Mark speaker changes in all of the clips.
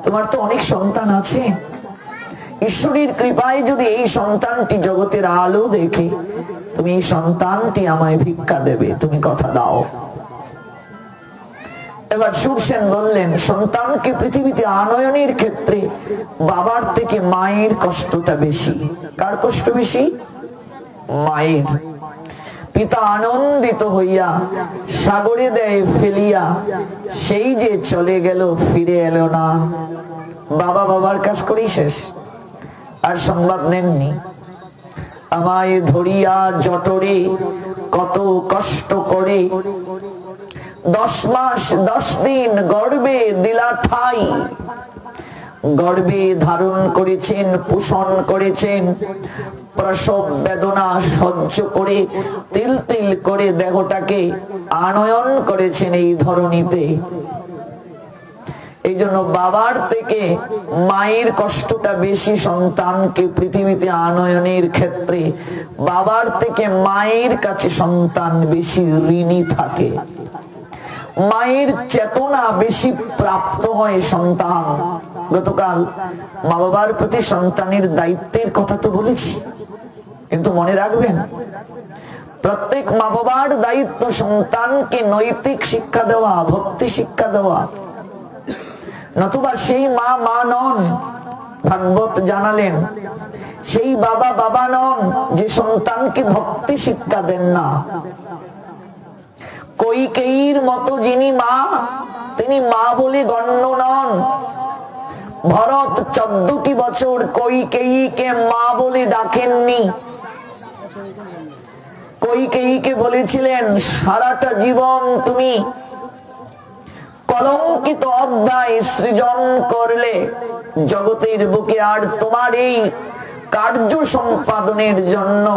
Speaker 1: তোমার তো অনেক সন্তান আছে, ঈশ্বরের কৃপায় যদি এই সন্তানটি জগতের আলো দেখে, তুমি এই সন্তানটি আমায় ভিক্ষা দেবে, তুমি কথা দাও। এবার সুরসেন বললেন, সন্তানকে পৃথিবীতে আনয়নের ক্ষেত্রে বাবার থেকে মায়ের কষ্টটা বেশি। কার কষ্ট বেশি? মায়ের। পিতা আনন্দিত হইয়া সাগরে দেয় ফেলিয়া, সেই যে চলে গেল ফিরে এলো না। বাবা বাবার কাজ করেই শেষ, আর সংবাদ নেননি। আমায় ধরিয়া জঠরে কত কষ্ট করে 10 মাস 10 দিন গর্ভে দিলা ঠাই। গর্ভে ধারণ করেছেন, পোষণ করেছেন, প্রসব বেদনা সহ্য করে তিল তিল করে দেহটাকে আনয়ন করেছেন এই ধরনীতে। এই জন্য বাবার থেকে মায়ের কষ্টটা বেশি সন্তানকে পৃথিবীতে আনয়নের ক্ষেত্রে। বাবার থেকে মায়ের কাছে সন্তান বেশি ঋণী থাকে, মায়ের চেতনা বেশি প্রাপ্ত হয় সন্তান। গতকাল মা বাবার প্রতি সন্তানের দায়িত্বের কথা তো বলেছি, কিন্তু মনে রাখবেন, প্রত্যেক মা বাবার দায়িত্ব সন্তানকে নৈতিক শিক্ষা দেওয়া, ভক্তি শিক্ষা দেওয়া। নতুবা সেই মা মা নন। ভাগবত জানালেন, সেই বাবা বাবা নন যে সন্তানকে ভক্তি শিক্ষা দেন না। কৈকেয়ীর মতো যিনি মা, তিনি মা বলে গণ্য নন। ভরত 14টি বছর কৈকেয়ীকে মা বলে ডাকেননি। কৈকেয়ীকে বলেছিলেন, সারাটা জীবন তুমি কলঙ্কিত অধ্যায় সৃজন করলে জগতের বুকে, আর তোমার এই কার্য সম্পাদনের জন্য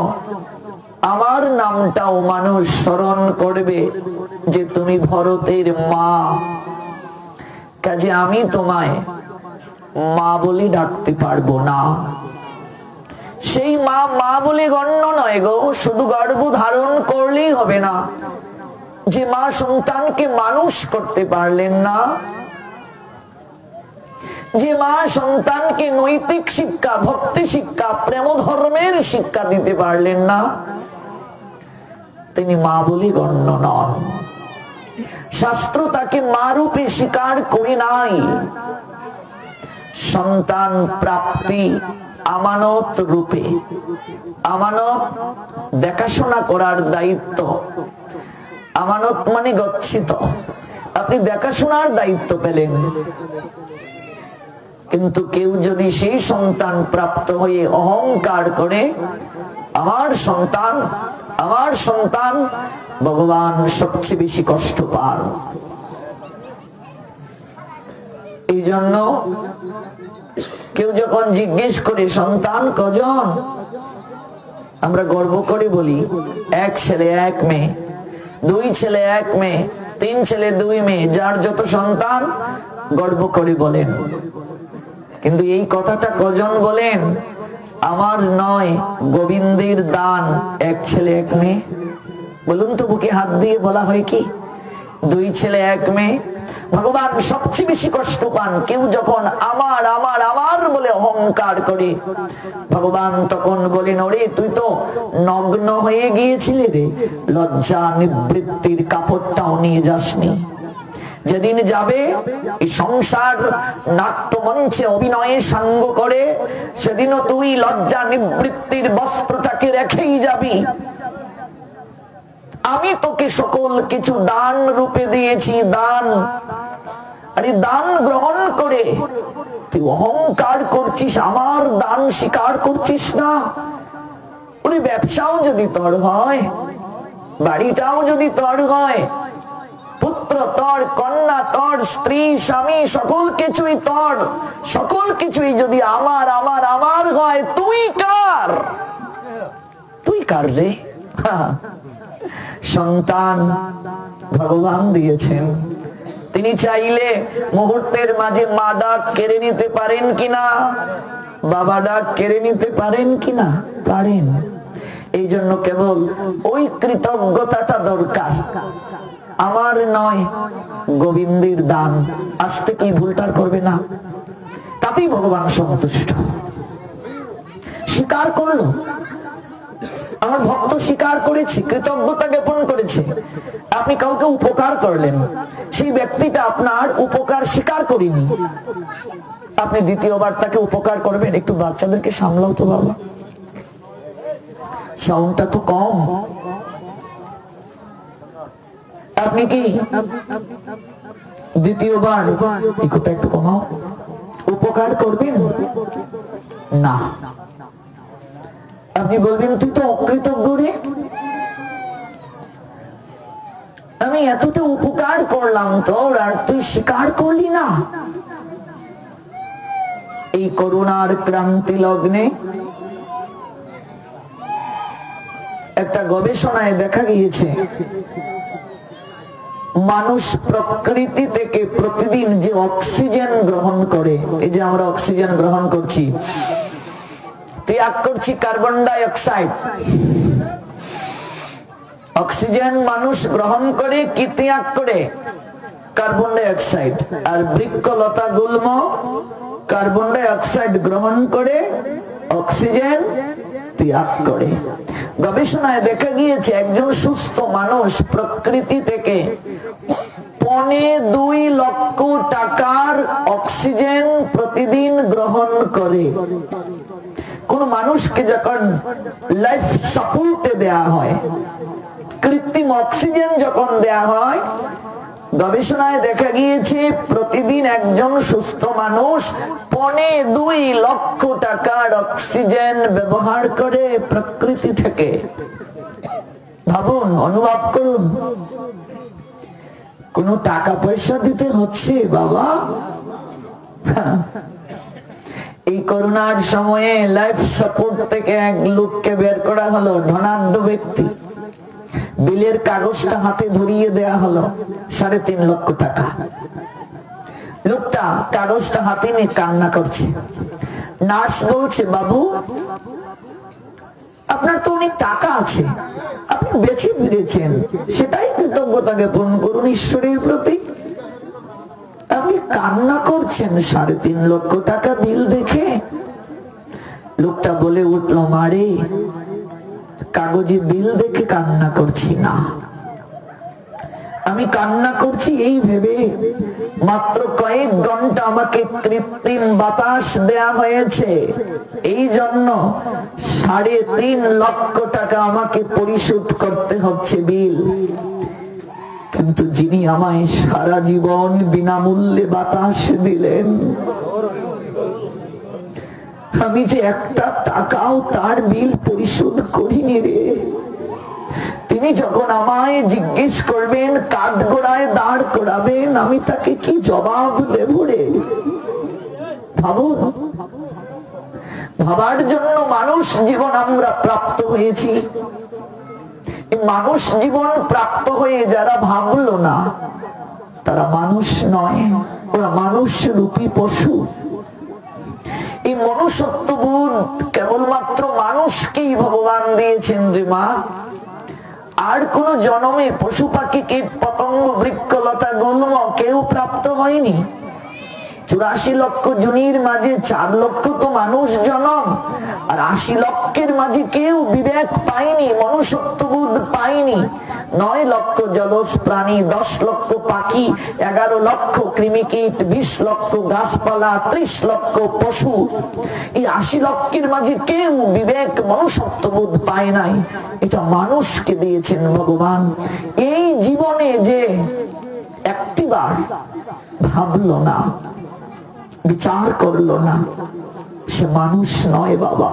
Speaker 1: আমার নামটাও মানুষ স্মরণ করবে যে তুমি ভরতের মা। কাজে আমি তোমায় মা বলে ডাকতে পারবো না। সেই মা মা বলে গণ্য নয় গো, শুধু গর্ভ ধারণ করলেই হবে না। যে মা সন্তানকে মানুষ করতে পারলেন না, যে মা সন্তানকে নৈতিক শিক্ষা, ভক্তি শিক্ষা, প্রেম ধর্মের শিক্ষা দিতে পারলেন না, তিনি মা বলে গণ্য নন। শাস্ত্র তাকে মা রূপে স্বীকার করে নাই। সন্তান প্রাপ্তি আমানত রূপে। আমানত দেখাশোনা করার দায়িত্ব। আমানত মানে গচ্ছিত, আপনি দেখাশোনার দায়িত্ব পেলেন। কিন্তু কেউ যদি সেই সন্তান প্রাপ্ত হয়ে অহংকার করে, আমার সন্তান, আমার সন্তান, ভগবান সবচেয়ে বেশি কষ্ট পান। এই জন্য কেউ যখন জিজ্ঞেস করে সন্তান কজন, আমরা গর্ব করে বলি 1 ছেলে 1 মেয়ে, 2 ছেলে 1 মেয়ে, 3 ছেলে 2 মেয়ে, যার যত সন্তান গর্ব করে বলেন। কিন্তু এই কথাটা কজন বলেন? আমার নয়, গোবিন্দের দান 1 ছেলে 1 মেয়ে। বলুন তো, বুকে হাত দিয়ে বলা হয় কি 2 ছেলে 1 মেয়ে? ভগবান সবচেয়ে বেশি কষ্ট পান কেউ যখন আমার আমার আমার বলে অহংকার করে। ভগবান তখন বলেন, ওরে তুই তো নগ্ন হয়ে গিয়েছিলি রে, লজ্জা নিবৃত্তির কাপড়টাও নিয়ে যাসনি। যেদিন যাবে এই সংসার নাট্যমঞ্চে অভিনয়ে সাঙ্গ করে, সেদিনও তুই লজ্জা নিবৃত্তির বস্ত্রটাকে রেখেই যাবি। আমি তোকে সকল কিছু দান রূপে দিয়েছি, দান। আরে দান গ্রহণ করে তুই অহংকার করছিস, আমার দান স্বীকার করছিস না। ওরে ব্যবসাও যদি তোর হয়, বাড়িটাও যদি তোর হয়, পুত্র তোর, কন্যা তোর, স্ত্রী স্বামী সকল কিছুই তোর, সকল কিছুই যদি আমার আমার আমার হয়, তুই কার? তুই কার রে? সন্তান ভগবান দিয়েছেন, তিনি চাইলে মুহূর্তের মাঝে মা ডাক কেড়ে নিতে পারেন কিনা, বাবা ডাক কেড়ে নিতে পারেন কিনা? পারেন। এই জন্য কেবল ওই কৃতজ্ঞতাটা দরকার। আমার নয় গোবিন্দের দান। আজ থেকে ভুলটার করবে না, তাতেই ভগবান সন্তুষ্ট। স্বীকার করলো, আমার ভক্ত স্বীকার করেছে, কৃতজ্ঞতা জ্ঞাপন করেছে। আপনি কাউকে উপকার করলেন, সেই ব্যক্তিটা আপনার উপকার স্বীকার করেনি, আপনি দ্বিতীয়বার তাকে উপকার করবেন? একটু বাচ্চাদেরকে সামলাও তো বাবা, সাউন্ডটা তো কম। আপনি কি দ্বিতীয়বার ইকোটা একটু কমাও উপকার করবেন? না। আপনি বলবেন তুই তো অকৃতজ্ঞ রে, আমি এতটা উপকার করলাম তোর আর তুই স্বীকার করলি না। এই করুণার ক্রান্তি লগ্নে একটা গবেষণায় দেখা গিয়েছে, মানুষ প্রকৃতি থেকে প্রতিদিন যে অক্সিজেন গ্রহণ করে, এই যে আমরা অক্সিজেন গ্রহণ করছি, ত্যাগ করছি কার্বন ডাই অক্সাইড। অক্সিজেন মানুষ গ্রহণ করে কি ত্যাগ করে? Carbon die oxide. আর বৃক্ষলতা গুল্ম কার্বন ডাই অক্সাইড গ্রহণ করে, অক্সিজেন ত্যাগ করে। গবেষণায় দেখা গিয়েছে একজন সুস্থ মানুষ প্রকৃতি থেকে 2.25 লক্ষ টাকার অক্সিজেন প্রতিদিন গ্রহণ করে। কোন মানুষকে যখন লাইফ সাপোর্টে দেয়া হয়, কৃত্রিম অক্সিজেন যখন দেয়া হয়, গবেষণায় দেখা গিয়েছে প্রতিদিন একজন সুস্থ মানুষ 2.25 লক্ষ টাকার অক্সিজেন ব্যবহার করে প্রকৃতি থেকে। ভাবুন, অনুভব করুন, কোন টাকা পয়সা দিতে হচ্ছে বাবা? এই করোনার সময়ে লাইফ সাপোর্ট থেকে এক লোককে বের করা হলো, ধনাঢ্য ব্যক্তি। বিলের কাগজটা হাতে ধরিয়ে দেয়া হলো, 3.5 লক্ষ টাকা। লোকটা কাগজটা হাতে নিয়ে কান্না করছে। নার্স বলছে, বাবু আপনার তো অনেক টাকা আছে, আপনি বেঁচে ফিরেছেন, সেটাই কৃতজ্ঞতা জ্ঞাপন করুন ঈশ্বরের প্রতি। আপনি কান্না করছেন 3.5 লক্ষ টাকা বিল দেখে? লোকটা বলে উঠলো, মারে কাগজে বিল দেখে কান্না করছি না, আমি কান্না করছি এই ভেবে মাত্র কয়েক ঘন্টা আমাকে কৃত্রিম বাতাস দেয়া হয়েছে, এই জন্য 3.5 লক্ষ টাকা আমাকে পরিশোধ করতে হচ্ছে বিল। কিন্তু যিনি আমায় সারা জীবন বিনামূল্যে বাতাস দিলেন, আমি যে একটা টাকাও তার বিল পরিশোধ করিনি রে। তিনি যখন আমায় জিজ্ঞেস করবেন, কাঠগড়ায় দাঁড় করাবেন, আমি তাকে কি জবাব দেব রে? ভাবুন, ভাবার জন্য মানুষ জীবন আমরা প্রাপ্ত হয়েছি। মানুষ জীবন প্রাপ্ত হয়ে যারা ভাবলো না, তারা মানুষ নয়, ওরা মানুষ রূপী পশু। এই মনুষ্যত্ববোধ কেবলমাত্র মানুষকেই ভগবান দিয়েছেন রে মা। আর কোন জন্মে পশু পাখি কীট পতঙ্গ বৃক্ষলতা গুল্ম কেউ প্রাপ্ত হয়নি। 84 লক্ষ জুনির মাঝে 4 লক্ষ তো মানুষ জন্ম, আর 80 লক্ষের মাঝে কেউ বিবেক পায়নি, মনুষ্যত্ববোধ পায়নি। 9 লক্ষ জলজ প্রাণী, 10 লক্ষ পাখি, 11 লক্ষ কৃমিকীট, 20 লক্ষ গাছপালা, 30 লক্ষ পশু। এই 80 লক্ষের মাঝে কেউ বিবেক মনুষ্যত্ববোধ পায় নাই। এটা মানুষকে দিয়েছেন ভগবান। এই জীবনে যে একটিবার ভাবলো না, বিচার করলো না, সে মানুষ নয় বাবা,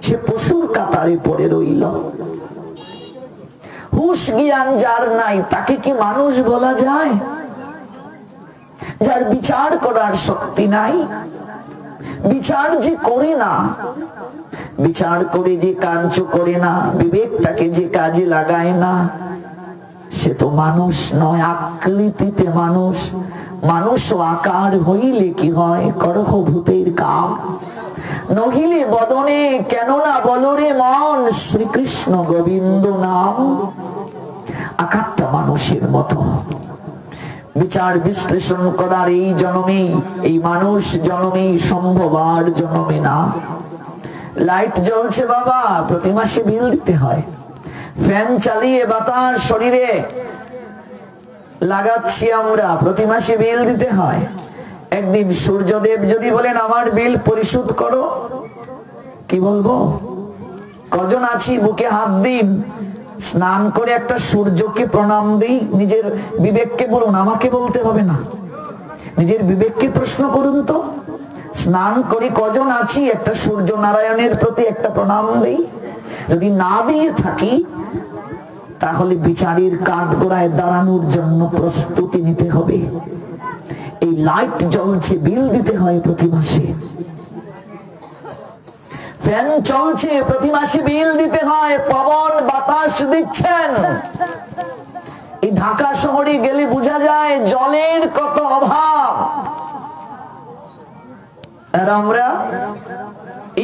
Speaker 1: সে পশুর কাতারে পড়ে রইল। হুশ জ্ঞান যার নাই, তাকে কি মানুষ বলা যায়? যার বিচার করার শক্তি নাই, বিচার যে করে না, বিচার করে যে কার্য করে না, বিবেকটাকে যে কাজে লাগায় না, সে তো মানুষ নয়। আকৃতিতে মানুষ, মানুষ আকার হইলে কি হয়? করহ ভূতের কাম, নহিলে বদনে কেন না বলরে মন, শ্রীকৃষ্ণ গোবিন্দ নাম। আকারটা মানুষের মতো। বিচার বিশ্লেষণ করার এই জন্মেই, এই মানুষ জন্মেই সম্ভব, আর জন্মে না। লাইট জ্বলছে বাবা, প্রতি মাসে বিল দিতে হয়। ফ্যান চালিয়ে বাতাস শরীরে লাগাচ্ছি আমরা, প্রতি মাসে বিল দিতে হয়। একদিন সূর্যদেব যদি বলেন আমার বিল পরিশোধ করো, কি বলবো? কজন আছি বুকে হাত দিন, স্নান করে একটা সূর্যকে প্রণাম দিই। নিজের বিবেককে বলুন, আমাকে বলতে হবে না, নিজের বিবেককে প্রশ্ন করুন তো। স্নান করে কজন আছি একটা সূর্য নারায়ণের প্রতি একটা প্রণাম দিই? যদি না দিয়ে থাকি তাহলে বিচারের কাঠগড়ায় দাঁড়ানোর জন্য প্রস্তুতি নিতে হবে। এই লাইট জ্বলছে, বিল দিতে হয় প্রতি মাসে। ফ্যান চলছে, প্রতি মাসে বিল দিতে হয়। পবন বাতাস দিচ্ছেন। এই ঢাকা শহরে গেলে বোঝা যায় জলের কত অভাব। আর আমরা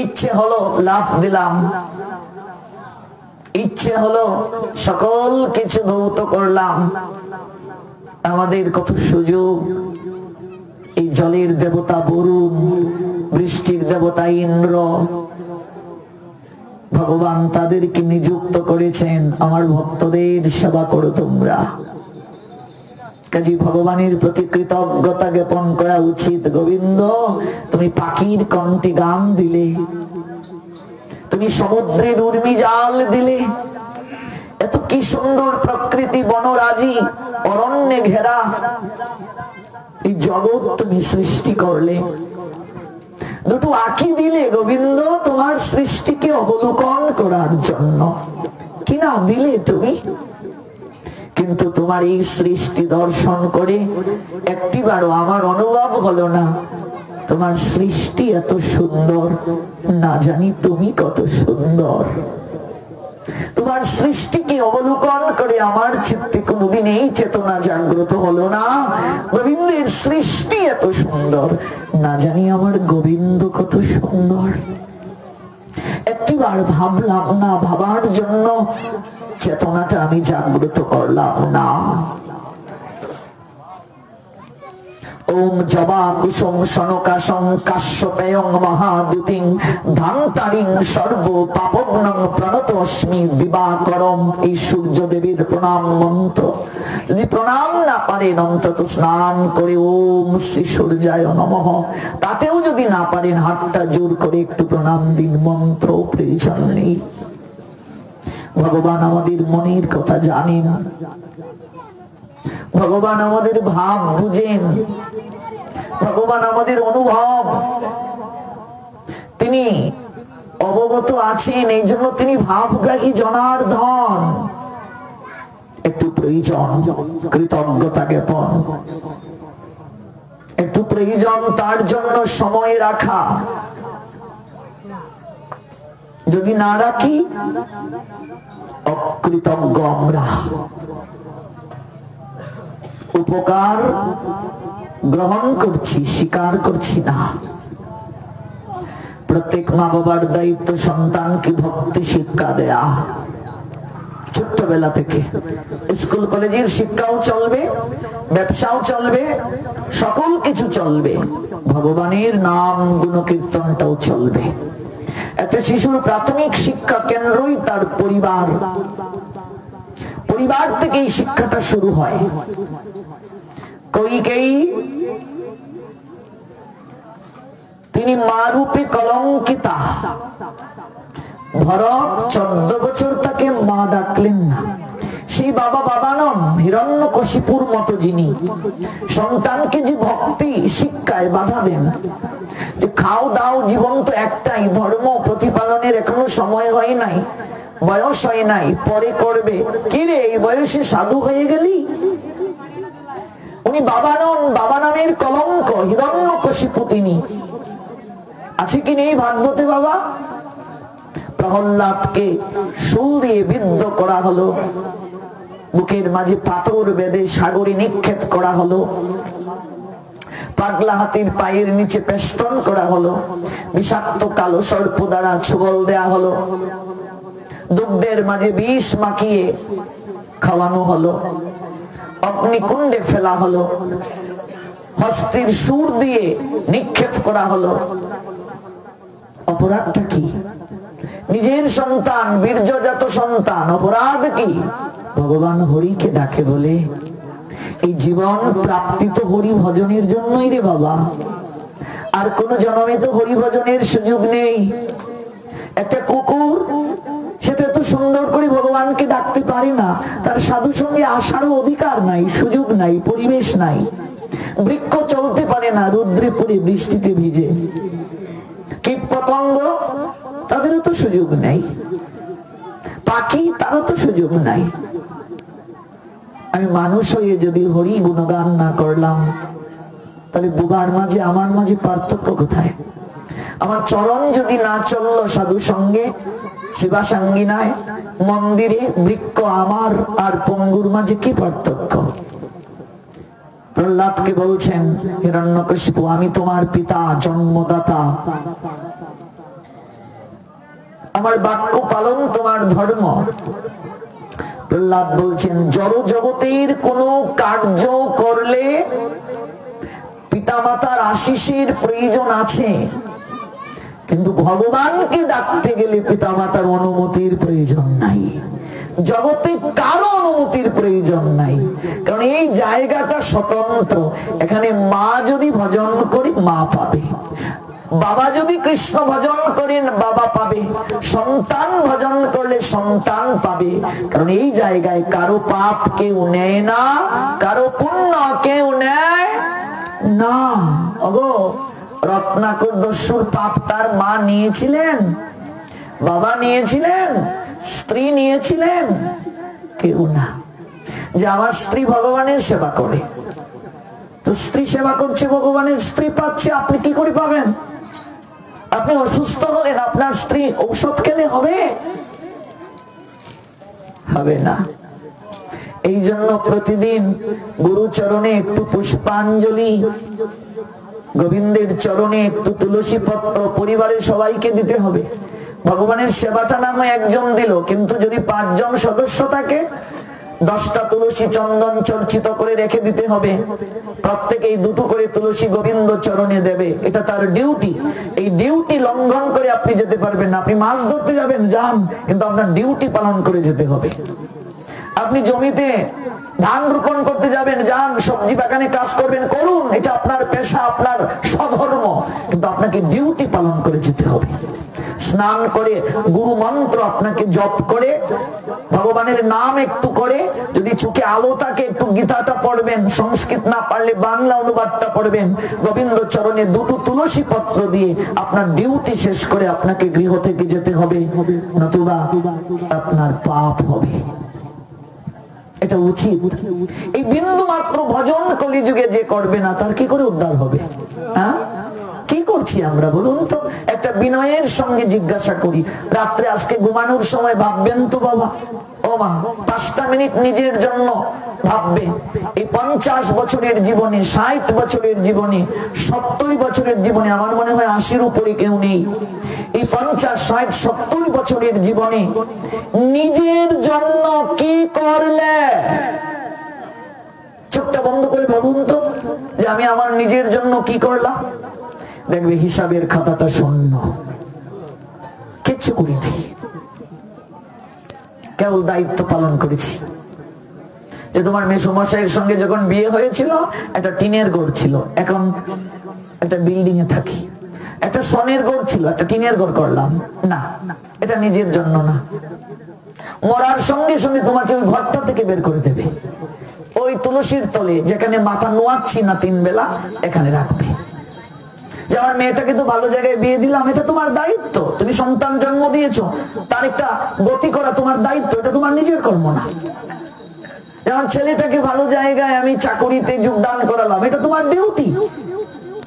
Speaker 1: ইচ্ছে হলো লাফ দিলাম, ইচ্ছে হলো সকল কিছু ধৌত করলাম। আমাদের কত সুযোগ। এই জলের দেবতা বরুণ, বৃষ্টির দেবতা ইন্দ্র, ভগবান তাদেরকে নিযুক্ত করেছেন, আমার ভক্তদের সেবা করো তোমরা। কাজী ভগবানের প্রতি কৃতজ্ঞতা জ্ঞাপন করা উচিত। গোবিন্দ, তুমি পাখির কণ্ঠে গান দিলে, তুমি সমুদ্রের উর্মি জাল দিলে, এত কি সুন্দর প্রকৃতি, বনরাজি, অরণ্যে ঘেরা এই জগৎ তুমি সৃষ্টি করলে। দুটো আঁখি দিলে গোবিন্দ তোমার সৃষ্টিকে অবলোকন করার জন্য, কি না দিলে তুমি? কিন্তু তোমার এই সৃষ্টি দর্শন করে একটিবারও আমার অনুভব হলো না তোমার সৃষ্টি এত সুন্দর। না জানি তুমি কত সুন্দর। তোমার সৃষ্টিকে অবলোকন করে আমার চিত্তে কোনোদিন এই চেতনা জাগ্রত হলো না গোবিন্দের সৃষ্টি এত সুন্দর, না জানি আমার গোবিন্দ কত সুন্দর। একটিবার ভাবলাম না, ভাবার জন্য চেতনাটা আমি জাগ্রত করলাম না। ওম জবা কুসুম সনকাসং কাশ্যপেয়ং মহাদুতিং ধান্তারিং সর্ব পাপগ্নং প্রণতস্মি দিবাকরম। এই সূর্যদেবীর প্রণাম মন্ত্র যদি প্রণাম না পারেন অন্তত স্নান করে ওম শ্রী সূর্যায় নমঃ, তাতেও যদি না পারেন হাতটা জোর করে একটু প্রণাম দিন, মন্ত্র প্রয়োজন নেই। ভগবান আমাদের মনের কথা জানেন, ভগবান আমাদের ভাব বুঝেন, ভগবান আমাদের অনুভব তিনি অবগত আছেন। এই জন্য তিনি ভাবগ্রাহী জনার্দন। একটু প্রয়োজন কৃতজ্ঞতা জ্ঞাপন, একটু প্রয়োজন তার জন্য সময় রাখা। যদি না রাখি অকৃতজ্ঞ আমরা। উপকার গ্রহণ করছি, স্বীকার করছি না। প্রত্যেক মা বাবার দায়িত্ব সন্তানকে ভক্তি শিক্ষা দেয়া, ছোট্টবেলা থেকে। স্কুল কলেজের শিক্ষাও চলবে, ব্যবসাও চলবে, সকল কিছু চলবে, ভগবানের নাম গুণকীর্তনটাও চলবে। এত শিশুর প্রাথমিক শিক্ষা কেন্দ্রই তার পরিবার। পরিবার থেকেই শিক্ষাটা শুরু হয়। কইকেয়ী তিনি মা রূপে কলঙ্কিতা। ভরত 14 বছর তাকে মা ডাকলেন না। সেই বাবা বাবা নন, হিরণ্যকশিপুর মতো যিনি সন্তানকে যে ভক্তি শিক্ষায় বাধা দেন, যে খাও দাও, জীবন তো একটাই, ধর্ম প্রতিপালনের এখনো সময় হয় নাই, বয়স হয় নাই, পরে করবে। কি রে, এই বয়সে সাধু হয়ে গেলি? উনি বাবা নন, বাবা নামের কলঙ্ক, হিরণ্যকশিপু তিনি। আছে কি নেই ভাগবতে বাবা? প্রহ্লাদকে শূল দিয়ে বিদ্ধ করা হলো, বুকের মাঝে পাথর বেঁধে সাগরে নিক্ষেপ করা হলো, পাগলা হাতির পায়ের নিচে পেষ্টন করা হলো, বিষাক্ত কালো সর্প দ্বারা ছোবল দেয়া হলো, দুগ্ধের মাঝে বিষ মাখিয়ে খাওয়ানো হলো। অগ্নিকুণ্ডে ফেলা হলো, হস্তির সুর দিয়ে নিক্ষেপ করা হলো। অপরাধটা কি? নিজের সন্তান, বীর্যজাত সন্তান, অপরাধ কি? ভগবান হরিকে ডাকে বলে এই জীবন প্রাপ্তি তো হরি ভজনের জন্যই রে বাবা, আর কোন জন্মে তো হরি ভজনের সুযোগ নেই। একটা কুকুর, সেটা তো সুন্দর করে ভগবানকে ডাকতে পারে না, তার সাধু সঙ্গে আসারও অধিকার নাই, সুযোগ নাই, পরিবেশ নাই। বৃক্ষ চলতে পারে না, রৌদ্রে পড়ে বৃষ্টিতে ভিজে। কীট পতঙ্গ, তাদেরও তো সুযোগ নেই। পাখি, তারও তো সুযোগ নাই। আমি মানুষ হয়ে যদি হরি গুণগান না করলাম, তাহলে বুবার মাঝে আমার মাঝে পার্থক্য কোথায়? আমার চরণ যদি না চললো সাধু সঙ্গে, সেবা সঙ্গিনায়, মন্দিরে, বৃক্ষ আমার আর পঙ্গুর মাঝে কি পার্থক্য? প্রহ্লাদকে বলছেন হিরণ্যকশিপু, আমি তোমার পিতা, জন্মদাতা, আমার বাক্য পালন তোমার ধর্ম। প্রহ্লাদ বলছেন, জড় জগতের কোন কার্য করলে পিতামাতার আশীষের প্রয়োজন আছে, কিন্তু ভগবানকে ডাকতে গেলে পিতামাতার অনুমতির প্রয়োজন নাই। জগতে কারো অনুমতির প্রয়োজন নাই, কারণ এই জায়গাটা স্বতন্ত্র। এখানে মা যদি ভজন করি মা পাবে, বাবা যদি কৃষ্ণ ভজন করেন বাবা পাবে, সন্তান ভজন করলে সন্তান পাবে। কারণ এই জায়গায় কারো পাপ কেউ নেয় না, কারো পুণ্য কেউ নেয় না। ওগো, রত্নাকর দস্যুর পাপ তার মা নিয়েছিলেন, বাবা নিয়েছিলেন, স্ত্রী নিয়েছিলেন? কেউ না। যে আমার স্ত্রী ভগবানের সেবা করে, তো স্ত্রী সেবা করছে, ভগবানের স্ত্রী পাচ্ছে, আপনি কি করে পাবেন? আপনি অসুস্থ হলেন, আপনার স্ত্রী ঔষধ খেলে হবে? হবে না। এই জন্য প্রতিদিন গুরু চরণে একটু পুষ্পাঞ্জলি, গোবিন্দের চরণে একটু তুলসী পত্র পরিবারের সবাইকে দিতে হবে। ভগবানের সেবাটা নামে একজন দিল, কিন্তু যদি 5 জন সদস্য থাকে 10টা তুলসী চন্দন চর্চিত করে রেখে দিতে হবে। প্রত্যেকেই 2টো করে তুলসী গোবিন্দ চরণে দেবে, এটা তার ডিউটি। এই ডিউটি লঙ্ঘন করে আপনি যেতে পারবেন না। আপনি মাছ ধরতে যাবেন, যান, কিন্তু আপনার ডিউটি পালন করে যেতে হবে। আপনি জমিতে ধান রোপণ করতে যাবেন, যান, সবজি বাগানে কাজ করবেন, করুন, এটা আপনার পেশা, আপনার স্বধর্ম, কিন্তু আপনাকে ডিউটি পালন করে যেতে হবে। স্নান করে গুরু মন্ত্র আপনাকে জপ করে, ভগবানের নাম একটু করে, যদি চোখে আলো থাকে একটু গীতাটা পড়বেন, সংস্কৃত না পারলে বাংলা অনুবাদটা পড়বেন, গোবিন্দ চরণে 2টো তুলসী পত্র দিয়ে আপনার ডিউটি শেষ করে আপনাকে গৃহ থেকে যেতে হবে, নতুবা আপনার পাপ হবে। এটা উচিত। এই বিন্দু মাত্র ভজন কলিযুগে যে করবে না, তার কি করে উদ্ধার হবে? হ্যাঁ, কি করছি আমরা বলুন তো? একটা বিনয়ের সঙ্গে জিজ্ঞাসা করি, রাত্রে আজকে ঘুমানোর সময় ভাববেন তো বাবা, ও মা, 5টা মিনিট নিজের জন্য ভাববে। এই 50 বছরের জীবনে, 60 বছরের জীবনে, 70 বছরের জীবনে, আমার মনে হয় 80-র উপরে কেউ নেই। এই 50, 60, 70 বছরের জীবনে নিজের জন্য কি করলে? চোখটা বন্ধ করে ভাবুন তো, যে আমি আমার নিজের জন্য কি করলাম। দেখবে হিসাবের খাতাটা শূন্য, কিচ্ছু করি নাই, কেবল দায়িত্ব পালন করেছি। যে তোমার মেসোমশাইয়ের সঙ্গে যখন বিয়ে হয়েছিল একটা টিনের ঘর ছিল, এখন একটা বিল্ডিং এ থাকি। একটা সনের ঘর ছিল, একটা টিনের ঘর করলাম না, এটা নিজের জন্য না। মরার সঙ্গে সঙ্গে তোমাকে ওই ঘরটা থেকে বের করে দেবে, ওই তুলসীর তলে যেখানে মাথা নোয়াচ্ছি না 3 বেলা, এখানে রাখবে। যে আমার মেয়েটাকে তো ভালো জায়গায় বিয়ে দিলাম, এটা তোমার দায়িত্ব। তুমি সন্তান জন্ম দিয়েছো, তার একটা গতি করা তোমার দায়িত্ব, এটা তোমার নিজের কর্ম না। যেমন ছেলেটাকে ভালো জায়গায় আমি চাকরিতে যোগদান করালাম, এটা তোমার ডিউটি,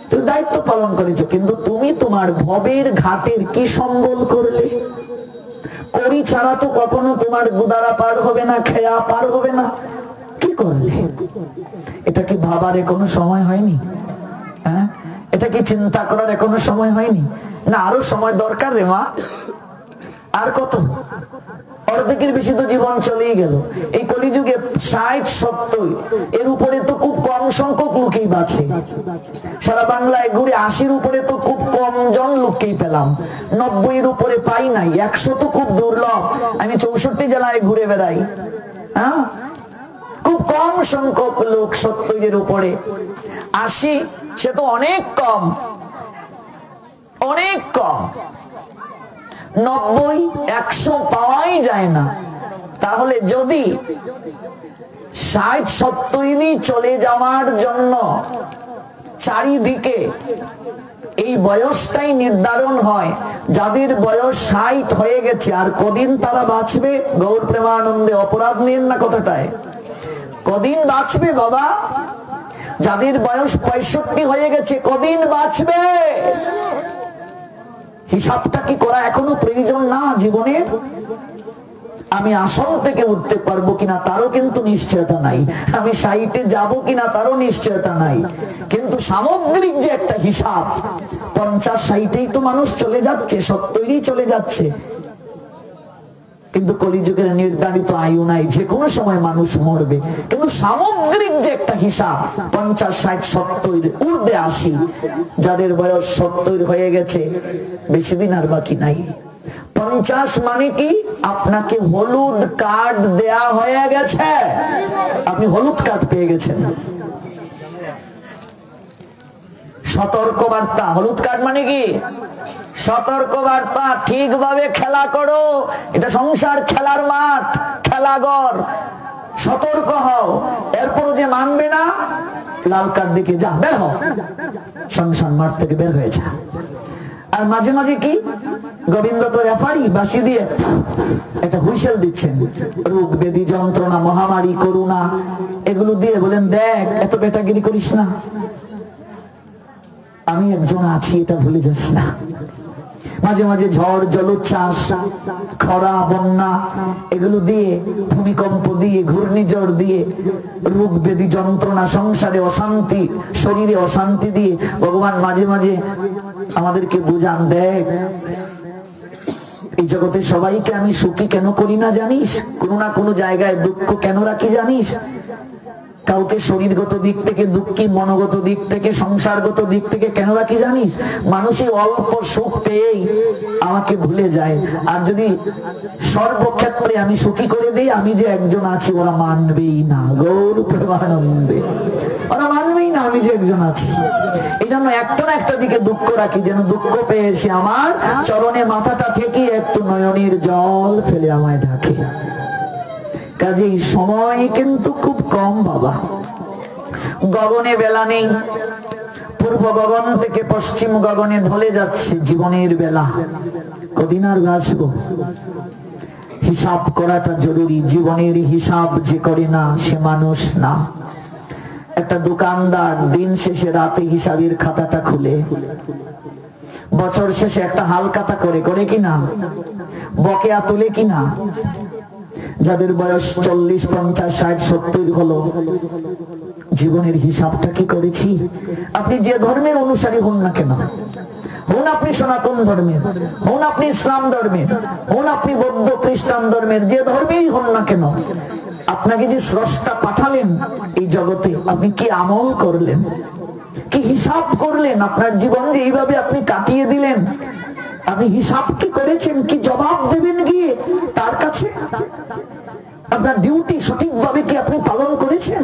Speaker 1: তুমি দায়িত্ব পালন করেছো। কিন্তু তুমি তোমার ভবের ঘাটের কি সম্বল করলে? করি ছাড়া তো কখনো তোমার গুদারা পার হবে না, খেয়া পার হবে না। কি করলে? এটা কি ভাবার কোনো সময় হয়নি? হ্যাঁ, এটা কি চিন্তা করার এখনো সময় হয়নি? না, আরো সময় দরকার রে মা। আর কত? অর্ধেকের বেশি তো জীবন চলেই গেল। এই কলিযুগে 60, 70 এর উপরে তো খুব কম সংখ্যক লোকেই বাঁচে। সারা বাংলায় ঘুরে 80-র উপরে তো খুব কম জন লোককেই পেলাম, 90-এর উপরে পাই নাই, 100 তো খুব দুর্লভ। আমি 64 জেলায় ঘুরে বেড়াই, হ্যাঁ, খুব কম সংখ্যক লোক 70-এর উপরে। 80 সে তো অনেক কম, অনেক কম। 90, 100 পাওয়াই যায় না। তাহলে যদি 60, 70 চলে যাওয়ার জন্য চারিদিকে এই বয়সটাই নির্ধারণ হয়, যাদের বয়স 60 হয়ে গেছে আর কদিন তারা বাঁচবে? গৌর প্রেমানন্দে অপরাধ নিন না কথাটায়, কদিন বাঁচবে বাবা? যাদের বয়স 65 হয়ে গেছে কদিন বাঁচবে? হিসাবটা কি করা এখনো প্রয়োজন না জীবনের? আমি আসন থেকে উঠতে পারবো কিনা তারও কিন্তু নিশ্চয়তা নাই, আমি 60-এ যাবো কিনা তারও নিশ্চয়তা নাই। কিন্তু সামগ্রিক যে একটা হিসাব, 50, 60-এই তো মানুষ চলে যাচ্ছে, 70-ই চলে যাচ্ছে। কিন্তু কলিযুগের নির্ধারিত আয়ু নাই, যে কোনো সময় মানুষ মরবে। কিন্তু সামগ্রিক যে একটা হিসাব, 50, 60, 70 ঊর্ধ্বে 80, যাদের বয়স 70 হয়ে গেছে বেশি দিন আর বাকি নাই। 50 মানে কি? আপনাকে হলুদ কার্ড দেয়া হয়ে গেছে, আপনি হলুদ কার্ড পেয়ে গেছেন। সতর্কবার্তা, হলুদ কার্ড মানে কি? সতর্কবার্তা, ঠিকভাবে খেলা করো, এটা সংসার খেলার মাঠ, খেলাঘর, সতর্ক হও। এরপর যে মানবে না, লাল কার্ড দিকে যা, বের হও, সংসার মাঠ থেকে বের হয়ে যা। আর মাঝে মাঝে কি গোবিন্দ তো রেফারি বাঁশি দিয়ে একটা হুইসেল দিচ্ছেন, রোগ ব্যাধি যন্ত্রণা মহামারী করুণা এগুলো দিয়ে বলেন, দেখ এত বেটাগিরি করিস না, আমি একজন আছি, এটা ভুলে যাস না। মাঝে মাঝে ঝড় জলোচ্ছ্বাস খরা বন্যা এগুলো দিয়ে, ভূমিকম্প দিয়ে, ঘূর্ণিঝড় দিয়ে, রোগ ব্যাধি যন্ত্রণা, সংসারে অশান্তি, শরীরে অশান্তি দিয়ে ভগবান মাঝে মাঝে আমাদেরকে বুঝান, দেখ এই জগতে সবাইকে আমি সুখী কেন করি না জানিস? কোনো না কোনো জায়গায় দুঃখ কেন রাখি জানিস? কাউকে শরীরগত দিক থেকে দুঃখী, মনোগত দিক থেকে, সংসারগত দিক থেকে কেন রাখি জানিস? মানুষই অল্প সুখ পেয়েই আমাকে ভুলে যায়। আর যদি সর্বক্ষেত্রে আমি সুখী করে দিই, আমি যে একজন আছি, ওরা মানবেই না। গৌর প্রেমানন্দে ওরা মানবেই না আমি যে একজন আছি। এই জন্য একটা না একটা দিকে দুঃখ রাখি, যেন দুঃখ পেয়েছি আমার চরণে মাথাটা ঠেকিয়ে একটু নয়নের জল ফেলে আমায় ঢাকে। কাজেই সময় কিন্তু খুব কম বাবা। গগনে বেলা নেই, পূর্ব গগন থেকে পশ্চিম গগনে ঢলে যাচ্ছে জীবনের বেলা। কদিন আর বাঁচবো? হিসাব করাটা জরুরি। জীবনের হিসাব যে করে না সে মানুষ না। একটা দোকানদার দিন শেষে রাতে হিসাবের খাতাটা খুলে, বছর শেষে একটা হালখাতা করে, করে কিনা, বকেয়া তুলে কিনা। যাদের বয়স 40, 50, 60, 70 হলো, জীবনের হিসাবটা কি করেছি? আপনি যে ধর্মের অনুসারী হন না কেন, হন আপনি সনাতন ধর্মের, হন আপনি ইসলাম ধর্মের, হন আপনি বৌদ্ধ খ্রিস্টান ধর্মের, যে ধর্মেই হন না কেন, আপনাকে যে স্রষ্টা পাঠালেন এই জগতে, আপনি কি আমল করলেন, কি হিসাব করলেন? আপনার জীবন যে এইভাবে আপনি কাটিয়ে দিলেন, আপনি হিসাব কি করেছেন? কি জবাব দেবেন গিয়ে তার কাছে? আপনার ডিউটি সঠিকভাবে কি আপনি পালন করেছেন?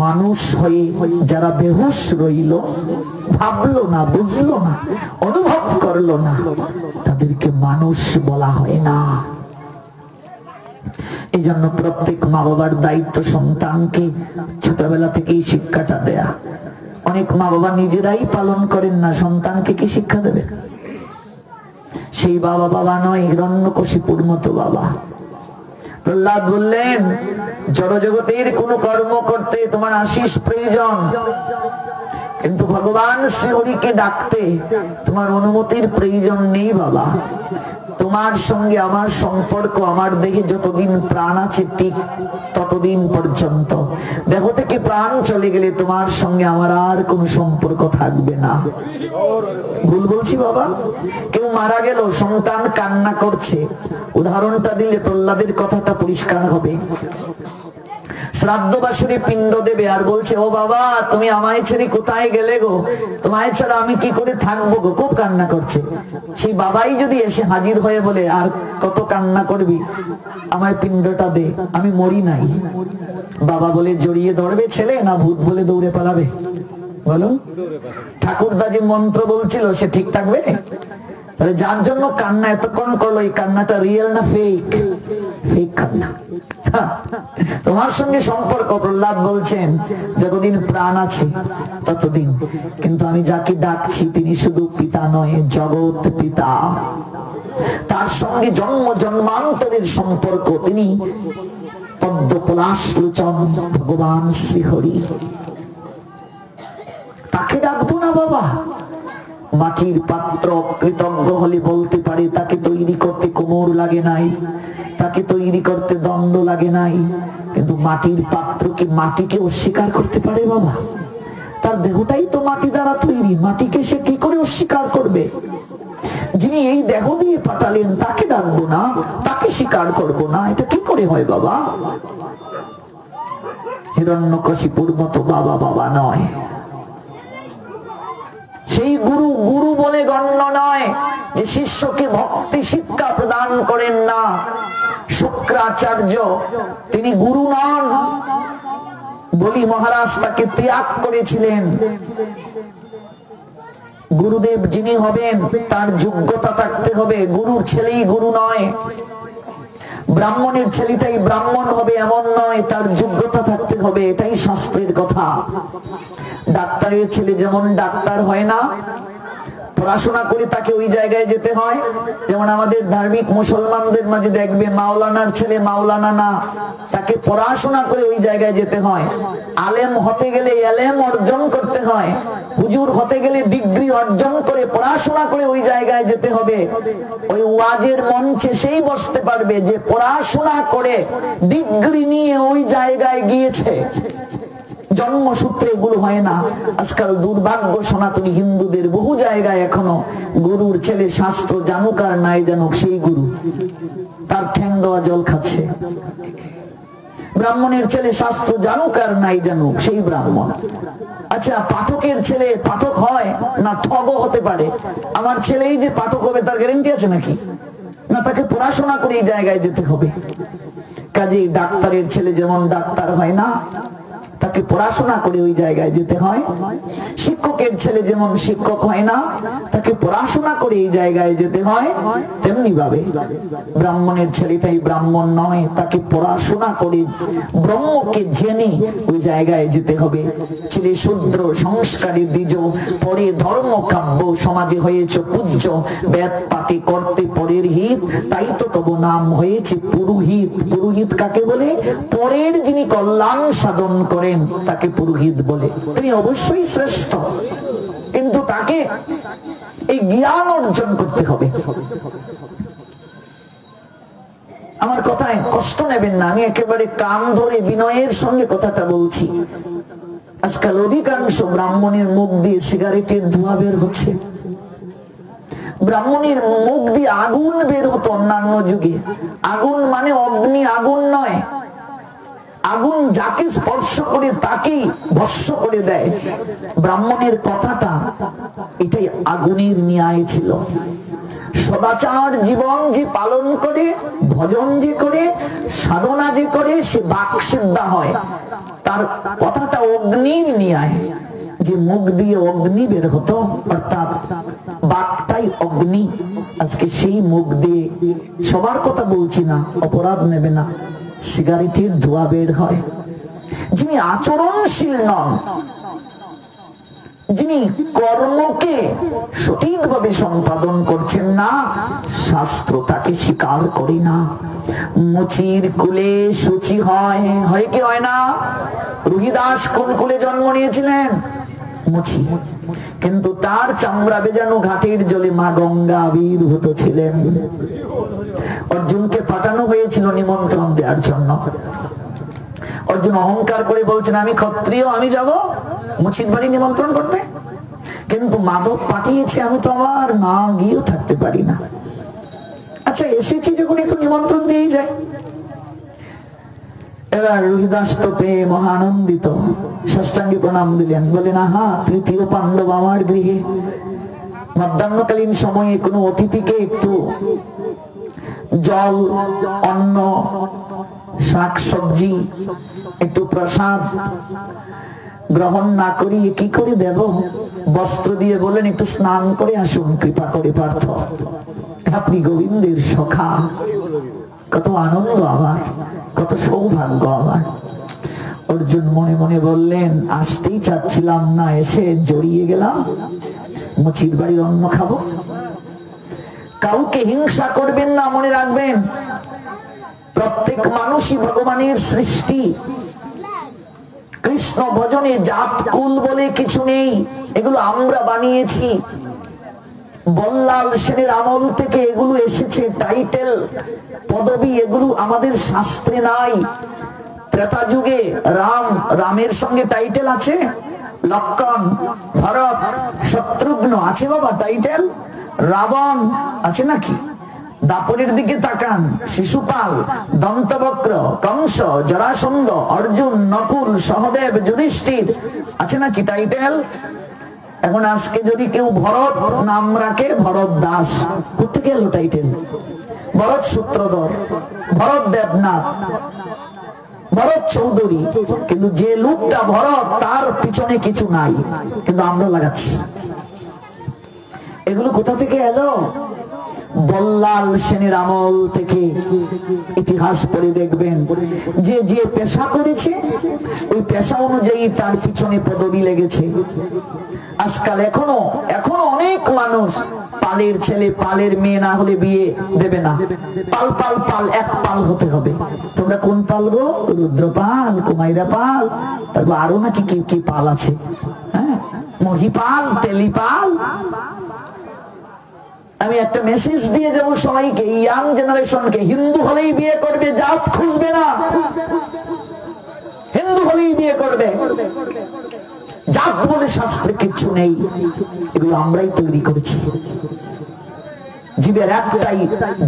Speaker 1: মানুষ হয়ে যারা বেহুশ রইল, ভাবলো না, বুঝলো না, অনুভব করলো না, তাদেরকে মানুষ বলা হয় না। এই জন্য প্রত্যেক মা বাবার দায়িত্ব সন্তানকে ছোটবেলা থেকেই শিক্ষাটা দেয়া। অনেক মা বাবা নিজেরাই পালন করেন না, সন্তানকে কি শিক্ষা দেবে? সেই বাবা বাবা নয়, হিরণ্যকশিপুর মতো বাবা। প্রহ্লাদ বললেন, জড় জগতের কোন কর্ম করতে তোমার আশিস প্রয়োজন, কিন্তু ভগবান শ্রীহরিকে ডাকতে তোমার অনুমতির প্রয়োজন নেই বাবা। তোমার সঙ্গে আমার সম্পর্ক আমার দেহে যতদিন প্রাণ আছে ঠিক ততদিন পর্যন্ত, দেহ থেকে প্রাণ চলে গেলে তোমার সঙ্গে আমার আর কোনো সম্পর্ক থাকবে না। ভুল বলছি বাবা? কেউ মারা গেল, সন্তান কান্না করছে, উদাহরণটা দিলে প্রহ্লাদের কথাটা পরিষ্কার হবে। শ্রাদ্ধ বাসুরি পিণ্ড দেবে আর বলছে, ও বাবা তুমি আমায় ছেড়ে কোথায় গেলে গো, তোমায় ছাড়া আমি কি করে থাকবো গো, খুব কান্না করছে। সেই বাবাই যদি এসে হাজির হয়ে বলে, আর কত কান্না করবি, আমায় পিণ্ডটা দে, আমি মরি নাই। বাবা বলে জড়িয়ে ধরবে ছেলে, না ভূত বলে দৌড়ে পালাবে? বলুন, ঠাকুরদা যে মন্ত্র বলছিল সে ঠিক থাকবে? তাহলে যার জন্য কান্না এতক্ষণ করলো, এই কান্নাটা রিয়েল না ফেক? ফেক কান্না। তোমার সঙ্গে সম্পর্ক, প্রহ্লাদ বলছেন যতদিন প্রাণ আছে ততদিন, কিন্তু আমি যাকে ডাকছি তিনি শুধু পিতা নয়, জগৎ পিতা। তার সঙ্গে জন্ম জন্মান্তরের সম্পর্ক, তিনি পদ্ম পলাশ লোচন ভগবান শ্রীহরি। তাকে ডাকবো না বাবা? মাটির পাত্র কৃতজ্ঞ হলে বলতে পারে তাকে তৈরি করতে কোমর লাগে নাই, তাকে তৈরি করতে দণ্ড লাগে নাই, কিন্তু মাটির পাত্রকে, মাটিকে অস্বীকার করতে পারে বাবা? তার দেহটাই তো মাটি দ্বারা তৈরি, মাটিকে সে কি করে অস্বীকার করবে? যিনি এই দেহ দিয়ে পাঠালেন তাকে ডাকবো না, তাকে স্বীকার করবো না, এটা কি করে হয় বাবা? হিরণ্যকশিপুর মতো বাবা বাবা নয়। সেই গুরু গুরু বলে গণ্য নয় যে শিষ্যকে ভক্তি শিক্ষা প্রদান করেন না। শুক্রাচার্য তিনি গুরু নন, বলি মহারাজ তাকে ত্যাগ করেছিলেন। গুরুদেব যিনি হবেন তার যোগ্যতা থাকতে হবে, গুরুর ছেলেই গুরু নয়। ব্রাহ্মণের ছেলেটাই ব্রাহ্মণ হবে এমন নয়, তার যোগ্যতা থাকতে হবে, এটাই শাস্ত্রের কথা। ডাক্তারের ছেলে যেমন ডাক্তার হয় না, পড়াশোনা করে তাকে ওই জায়গায় যেতে হয়। যেমন আমাদের ধার্মিক মুসলমানদের মাঝে দেখবে মাওলানার ছেলে মাওলানা না, তাকে পড়াশোনা করে ওই জায়গায় যেতে হয়। আলেম হতে গেলে এলেম অর্জন করতে হয়, হুজুর হতে গেলে ডিগ্রি অর্জন করে পড়াশোনা করে ওই জায়গায় যেতে হবে। ওই ওয়াজের মঞ্চে সেই বসতে পারবে যে পড়াশোনা করে ডিগ্রি নিয়ে ওই জায়গায় গিয়েছে। জন্মসূত্রে এগুলো হয় না। আজকাল দুর্ভাগ্য সনাতনী হিন্দুদের বহু জায়গায় এখনো গুরুর ছেলে শাস্ত্র জানুক আর নাই জানুক সেই গুরু, তার ঠ্যাং দেওয়া জল খাচ্ছে। ব্রাহ্মণের ছেলে শাস্ত্র জানুক আর নাই জানুক সেই ব্রাহ্মণ। আচ্ছা, পাঠকের ছেলে পাঠক হয় না ঠগও হতে পারে? আমার ছেলেই যে পাঠক হবে তার গ্যারান্টি আছে নাকি? না, তাকে পড়াশোনা করে এই জায়গায় যেতে হবে। কাজেই ডাক্তারের ছেলে যেমন ডাক্তার হয় না, তাকে পড়াশোনা করে ওই জায়গায় যেতে হয়। শিক্ষকের ছেলে যেমন শিক্ষক হয় না, তাকে পড়াশোনা করে এই জায়গায় যেতে হয়। তেমনি ভাবে ব্রাহ্মণের ছেলেটাই ব্রাহ্মণ নয়, তাকে পড়াশোনা করে ব্রহ্মকে জেনে ওই জায়গায় যেতে হবে। ছেলে শূদ্র সংস্কারে দ্বিজ, পরে ধর্ম কাব্য, সমাজে হয়েছে পূজ্য, বেদ পাঠে করতে পরের হিত, তাই তো তব নাম হয়েছে পুরোহিত। পুরোহিত কাকে বলে? পরের যিনি কল্যাণ সাধন করেন তাকে পুরোহিত বলে। তিনি অবশ্যই শ্রেষ্ঠ, কিন্তু তাকে এই জ্ঞান অর্জন করতে হবে। আমার কথায় কষ্ট নেবেন না, আমি একেবারে কান ধরে বিনয়ের সঙ্গে কথাটা বলছি। আজকাল অধিকাংশ ব্রাহ্মণের মুখ দিয়ে সিগারেটের ধোঁয়া বের হচ্ছে। ব্রাহ্মণের মুখ দিয়ে আগুন বের হতো অন্যান্য যুগে। আগুন মানে অগ্নি আগুন নয়, আগুন যাকে স্পর্শ করে তাকেই ভস্ম করে দেয়। ব্রাহ্মণের কথাটা এটাই আগুনের ন্যায় ছিল। সদাচার জীবন যে পালন করে, ভজন যে করে, সাধনা যে করে, সে বাকসিদ্ধা হয়। তার কথাটা অগ্নির ন্যায়। যে মুখ দিয়ে অগ্নি বের হতো, অর্থাৎ বাকটাই অগ্নি, আজকে সেই মুখ দিয়ে, সবার কথা বলছি না, অপরাধ নেবে না, সিগারেটের ধোঁয়া বের হয়। যিনি আচরণশীল নন, যিনি কর্মকে সঠিকভাবে সম্পাদন করছেন না, শাস্ত্র তাকে স্বীকার করে না। মুচির কুলে সূচি হয়, হয় কি হয় না? রুহিদাস কোন কুলে জন্ম নিয়েছিলেন? মুছি, কিন্তু তার চামড়া বেজানো ঘাটের জলে মা গঙ্গা আবির্ভূত ছিলেন। অর্জুনকে পাঠানো হয়েছিল নিমন্ত্রণ দেওয়ার জন্য। অর্জুন অহংকার করে বলছেন আমি ক্ষত্রিয়, আমি যাব মুছির বাড়ি নিমন্ত্রণ করতে, কিন্তু মাধব পাঠিয়েছে, আমি তো আবার না গিয়েও থাকতে পারি না। আচ্ছা এসেছি যখন একটু নিমন্ত্রণ দিয়েই যাই। এবার রোহিদাস তো পেয়ে মহানন্দিত, ষষ্ঠাঙ্গে প্রণাম দিলেন, বলেন আহা তৃতীয় পাণ্ডব আমার গৃহে। মধ্যাহ্নকালীন সময়ে কোনো অতিথিকে একটু জল, অন্ন, শাক সবজি, একটু প্রসাদ গ্রহণ না করিয়ে কি করে দেব? বস্ত্র দিয়ে বলেন একটু স্নান করে আসুন কৃপা করে পার্থ, আপনি গোবিন্দের সখা। কত আনন্দ আমার, কত সৌভাগ্য আমার। অর্জুন মনে মনে বললেন আসতেই চাচ্ছিলাম না, এসে জড়িয়ে গেলাম, মুচির বাড়ির অন্ন খাবো। কাউকে হিংসা করবেন না, মনে রাখবেন প্রত্যেক মানুষই ভগবানের সৃষ্টি। কৃষ্ণ ভজনে জাত কুল বলে কিছু নেই, এগুলো আমরা বানিয়েছি। বল্লাল সেনের আমল থেকে এগুলো এসেছে, টাইটেল পদবি এগুলো আমাদের শাস্ত্রে নাই। ত্রেতা যুগে রামের সঙ্গে টাইটেল আছে, লক্ষণ, ভরত, শত্রুঘ্ন আছে বাবা টাইটেল। রাবণ আছে নাকি? দাপরের দিকে তাকান, শিশুপাল, দন্তবক্র, কংস, জরাসন্ধ, অর্জুন, নকুল, সহদেব, যুধিষ্ঠির আছে নাকি টাইটেল? এখন আজকে যদি কেউ ভরত নাম রাখে, ভরত দাস, কোথেকে এলো টাইটেল? ভরত সূত্রধর, ভরত দেবনাথ, ভরত চৌধুরী, কিন্তু যে লোকটা ভরত তার পিছনে কিছু নাই, কিন্তু আমরা লাগাচ্ছি। এগুলো কোথা থেকে এলো? বল্লাল সেনের আমল থেকে। ইতিহাস পড়ে দেখবেন যে যে পেশা করেছে ওই পেশা অনুযায়ী তার পিছনে পদবি লেগেছে। আজকাল এখনো অনেক মানুষ পালের ছেলে পালের মেয়ে না হলে বিয়ে দেবে না। পাল পাল পাল, এক পাল হতে হবে। তোমরা কোন পাল গো? রুদ্রপাল, কুমাইরা পাল, তারপর আরো নাকি কি কি পাল আছে, হ্যাঁ, মহিপাল, তেলিপাল। আমি একটা মেসেজ দিয়ে যাবো সবাইকে, ইয়াং জেনারেশনকে, হিন্দু হলেই বিয়ে করবে, জাত খুঁজবে না। হিন্দু হলেই বিয়ে করবে, জাত বলে শাস্ত্রে কিচ্ছু নেই। এগুলো আমরাই তৈরি করেছি। জীবের একটাই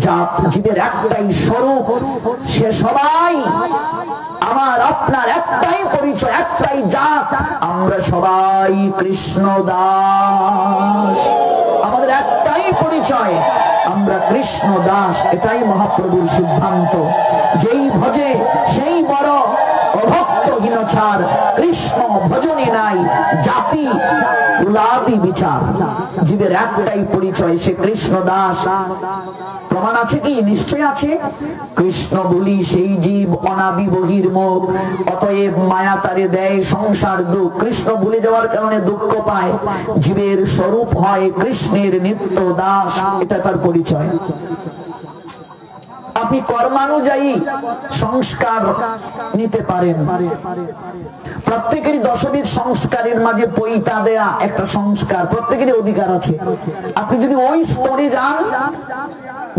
Speaker 1: জাত, জীবের একটাই স্বরূপ, সে সবাই আমার আপনার একটাই পরিচয়, একটাই জাত। আমরা সবাই কৃষ্ণ দাস, আমাদের একটাই পরিচয়, আমরা কৃষ্ণ দাস। এটাই মহাপ্রভুর সিদ্ধান্ত। যেই ভজে সেই বড়, অভক্তহীন ছাড়। কৃষ্ণ ভজনে নাই জাতি কুলাদি বিচার। জীবের একটাই পরিচয়, সে কৃষ্ণ দাস। প্রমাণ আছে কি? নিশ্চয় আছে। কৃষ্ণ বলি সেই জীব অনাদি বহির্মুখ, অতএব মায়া তারে দেয় সংসার দুঃখ। কৃষ্ণ ভুলে যাওয়ার কারণে দুঃখ পায়। জীবের স্বরূপ হয় কৃষ্ণের নিত্য দাস, এটা তার পরিচয়। আপনি কর্মানুযায়ী সংস্কার নিতে পারেন। প্রত্যেকেরই দশবিধ সংস্কারের মাঝে পৈতা দেয়া একটা সংস্কার, প্রত্যেকেরই অধিকার আছে। আপনি যদি ওই স্তরে যান,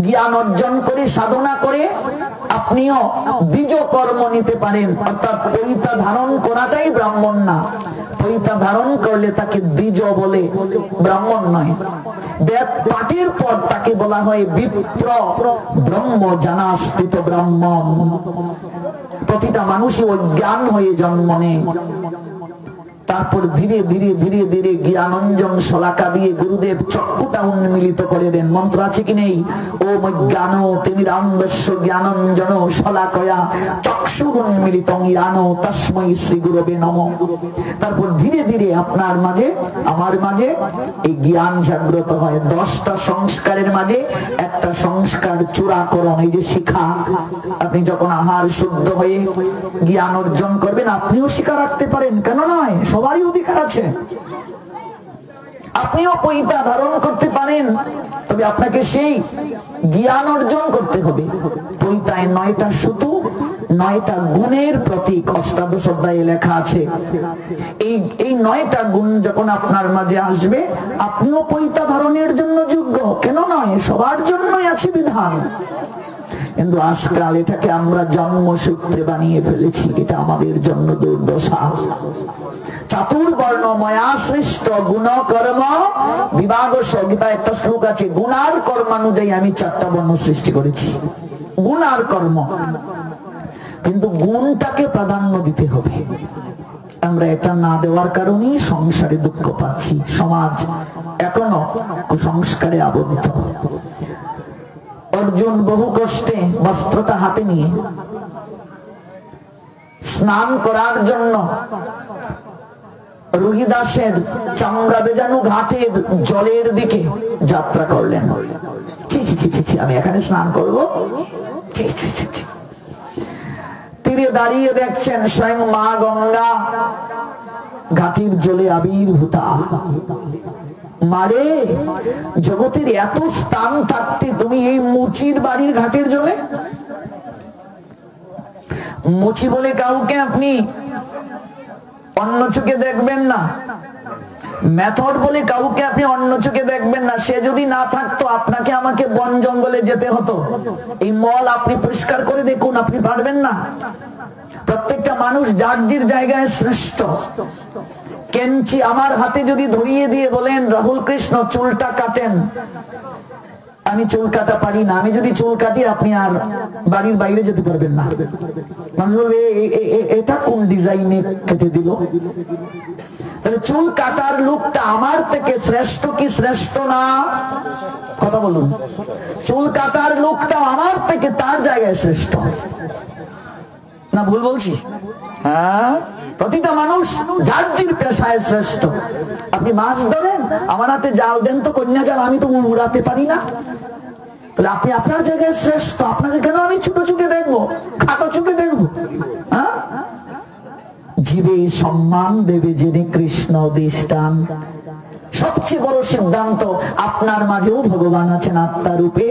Speaker 1: জ্ঞান অর্জন করে সাধনা করে, আপনিও দ্বিজ কর্ম নিতে পারেন। অর্থাৎ পৈতা ধারণ করাটাই ব্রাহ্মণ না, পৈতা ধারণ করলে তাকে দ্বিজ বলে, ব্রাহ্মণ নয়। বেদ পাঠের পর তাকে বলা হয় বিপ্র ব্রহ্ম জানাস্থিত ব্রাহ্মণ। প্রতিটা মানুষই অজ্ঞান হয়ে জন্ম নেয়, তারপর ধীরে ধীরে ধীরে ধীরে জ্ঞানঞ্জন শলাকা দিয়ে গুরুদেব চক্ষুটা উন্মিলিত করে দেন। মন্ত্র আছে কি নেই? ওম জ্ঞান তিমিরান্ধস্য জ্ঞানঞ্জন শলাকয়া চক্ষুরুন্মিলিতং জ্ঞান তস্मै শ্রী গুরবে নমঃ। তারপর ধীরে ধীরে আপনার মাঝে আমার মাঝে এই জ্ঞান জাগ্রত হয়। 10টা সংস্কারের মাঝে একটা সংস্কার চূড়াকরণ, এই যে শিখা। আপনি যখন আহার শুদ্ধ হয়ে জ্ঞান অর্জন করবেন, আপনিও শিখা রাখতে পারেন, কেন নয়? সবারই অধিকার আছে। আপনিও পৈতা ধারণ করতে পারেন, তবে আপনাকে সেই জ্ঞান অর্জন করতে হবে। পৈতায় 9টা সুতু, 9টা গুণের প্রতীক অষ্টাদশ অধ্যায়ে লেখা আছে। এই 9টা গুণ যখন আপনার মাঝে আসবে, আপনিও পৈতা ধারণের জন্য যোগ্য। কেন নয়, সবার জন্যই আছে বিধান। কিন্তু আজকাল এটাকে আমরা জন্মসূত্রে বানিয়ে ফেলেছি, এটা আমাদের জন্য দুর্দশা। চাতুর্বর্ণময়া সৃষ্ট গুণ কর্ম বিভাগ। গীতা একটা শ্লোক আছে, গুণার কর্মানুযায়ী আমি 4টা বর্ণ সৃষ্টি করেছি। গুণ আর কর্ম, কিন্তু গুণটাকে প্রাধান্য দিতে হবে। আমরা এটা না দেওয়ার কারণেই সংসারে দুঃখ পাচ্ছি। সমাজ এখনো কুসংস্কারে আবদ্ধ। অর্জুন বহু কষ্টে বস্ত্রটা হাতে নিয়ে স্নান করার জন্য রোহিদাসের চামড়া বেজানো ঘাটের জলের দিকে যাত্রা করলেন। আমি এখানে স্নান করবো? তীরে দাঁড়িয়ে দেখছেন স্বয়ং মা গঙ্গা ঘাটির জলে আবির্ভূতা। মারে, জগতের এত স্থান থাকতে তুমি এই মুচির বাড়ির ঘাটের জলে? মুচি বলে কাউকে আপনি অন্য চোখে দেখবেন না, মেথড বলে কাউকে আপনি অন্য চোখে দেখবেন না। সে যদি না থাকতো আপনাকে আমাকে বন জঙ্গলে যেতে হতো। এই মল আপনি পরিষ্কার করে দেখুন, আপনি পারবেন না। প্রত্যেকটা মানুষ যার যার জায়গায় শ্রেষ্ঠ। কেঞ্চি আমার হাতে যদি ধরিয়ে দিয়ে বলেন রাহুল কৃষ্ণ চুলটা কাটেন, আমি চুল কাটা পারি না। আমি যদি চুল কাটি আপনি আর বাড়ির বাইরে যেতে পারবেন না। মানুষ বলবে এটা কোন ডিজাইনে কেটে দিল? তাহলে চুল কাটার লোকটা আমার থেকে শ্রেষ্ঠ কি শ্রেষ্ঠ না? কথা বলুন। চুল কাটার লোকটা আমার থেকে তার জায়গায় শ্রেষ্ঠ না? ভুল বলছি? হ্যাঁ, প্রতিটা মানুষ যার যার পেশায় শ্রেষ্ঠ। আপনি মাছ ধরেন, আমার হাতে জাল দেন তো কন্যা জাল, আমি তো উড়াতে পারি না। তাহলে আপনি আপনার জায়গায় শ্রেষ্ঠ। আপনাকে কেন আমি ছোট চোখে দেখবো, খাটো চোখে দেখবো? হ্যাঁ, জীবে সম্মান দেবে জেনে কৃষ্ণ দৃষ্টান। সবচেয়ে বড় সিদ্ধান্ত, আপনার মাঝেও ভগবান আছেন আত্মা রূপে।